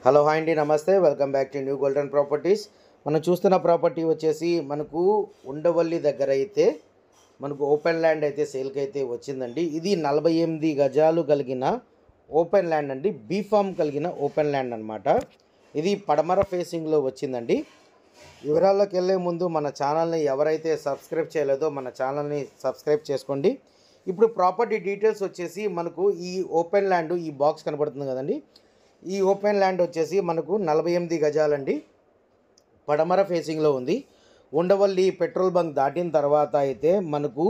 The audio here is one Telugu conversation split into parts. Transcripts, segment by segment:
హలో హాయ్ అండి, నమస్తే. Welcome back to new golden properties. మనం చూస్తున్న ప్రాపర్టీ వచ్చేసి మనకు ఉండవల్లి దగ్గర అయితే మనకు ఓపెన్ ల్యాండ్ అయితే సేల్కి అయితే వచ్చిందండి. ఇది 48 గజాలు కలిగిన ఓపెన్ ల్యాండ్ అండి. బీఫామ్ కలిగిన ఓపెన్ ల్యాండ్ అనమాట. ఇది పడమర ఫేసింగ్లో వచ్చిందండి. వివరాల్లోకి వెళ్ళే ముందు మన ఛానల్ని ఎవరైతే సబ్స్క్రైబ్ చేయలేదో మన ఛానల్ని సబ్స్క్రైబ్ చేసుకోండి. ఇప్పుడు ప్రాపర్టీ డీటెయిల్స్ వచ్చేసి మనకు ఈ ఓపెన్ ల్యాండ్, ఈ బాక్స్ కనబడుతుంది కదండి, ఈ ఓపెన్ ల్యాండ్ వచ్చేసి మనకు 48 గజాలండి. పడమర ఫేసింగ్లో ఉంది. ఉండవల్లి పెట్రోల్ బంక్ దాటిన తర్వాత అయితే మనకు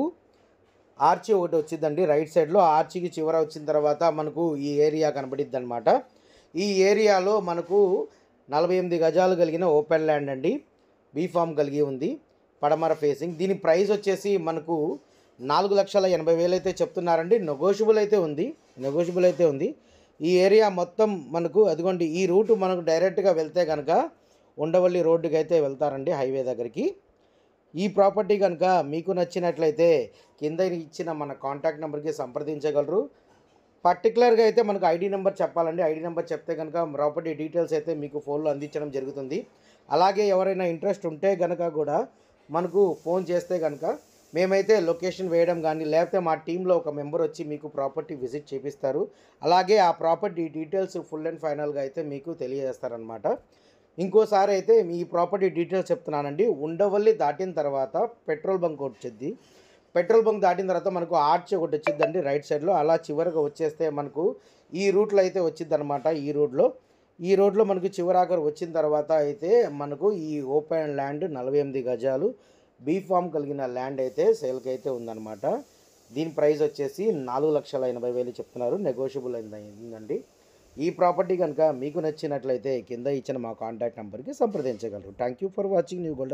ఆర్చి ఒకటి వచ్చిందండి రైట్ సైడ్లో. ఆర్చికి చివర వచ్చిన తర్వాత మనకు ఈ ఏరియా కనబడిద్ది అనమాట. ఈ ఏరియాలో మనకు 48 గజాలు కలిగిన ఓపెన్ ల్యాండ్ అండి. బీఫామ్ కలిగి ఉంది, పడమర ఫేసింగ్. దీని ప్రైస్ వచ్చేసి మనకు 4,80,000 అయితే చెప్తున్నారండి. నెగోషియబుల్ అయితే ఉంది. ఈ ఏరియా మొత్తం మనకు అదిగోండి, ఈ రూట్ మనకు డైరెక్ట్గా వెళ్తే కనుక ఉండవల్లి రోడ్డుకి అయితే వెళ్తారండి, హైవే దగ్గరికి. ఈ ప్రాపర్టీ కనుక మీకు నచ్చినట్లయితే కింద ఇచ్చిన మన కాంటాక్ట్ నెంబర్కి సంప్రదించగలరు. పర్టికులర్గా అయితే మనకు ఐడి నెంబర్ చెప్పాలండి. ఐడి నెంబర్ చెప్తే కనుక ప్రాపర్టీ డీటెయిల్స్ అయితే మీకు ఫోన్లో అందించడం జరుగుతుంది. అలాగే ఎవరైనా ఇంట్రెస్ట్ ఉంటే కనుక కూడా మనకు ఫోన్ చేస్తే కనుక మేమైతే లొకేషన్ వేయడం కానీ, లేకపోతే మా టీంలో ఒక మెంబర్ వచ్చి మీకు ప్రాపర్టీ విజిట్ చేపిస్తారు. అలాగే ఆ ప్రాపర్టీ డీటెయిల్స్ ఫుల్ అండ్ ఫైనల్గా అయితే మీకు తెలియజేస్తారనమాట. ఇంకోసారి అయితే మీ ప్రాపర్టీ డీటెయిల్స్ చెప్తున్నానండి. ఉండవల్లి దాటిన తర్వాత పెట్రోల్ బంక్ వచ్చింది. పెట్రోల్ బంక్ దాటిన తర్వాత మనకు ఆర్చ్ ఒకటి వచ్చిందండి రైట్ సైడ్లో. అలా చివరిగా వచ్చేస్తే మనకు ఈ రూట్లో అయితే వచ్చింది అనమాట. ఈ రోడ్లో మనకు చివరాఖరు వచ్చిన తర్వాత అయితే మనకు ఈ ఓపెన్ ల్యాండ్ 48 గజాలు బీఫామ్ కలిగిన ల్యాండ్ అయితే సేల్కి అయితే ఉందన్నమాట. దీని ప్రైస్ వచ్చేసి 4,80,000 చెప్తున్నారు. నెగోషియబుల్ అయిందండి. ఈ ప్రాపర్టీ కనుక మీకు నచ్చినట్లయితే కింద ఇచ్చిన మా కాంటాక్ట్ నెంబర్కి సంప్రదించగలరు. Thank you for watching new golden.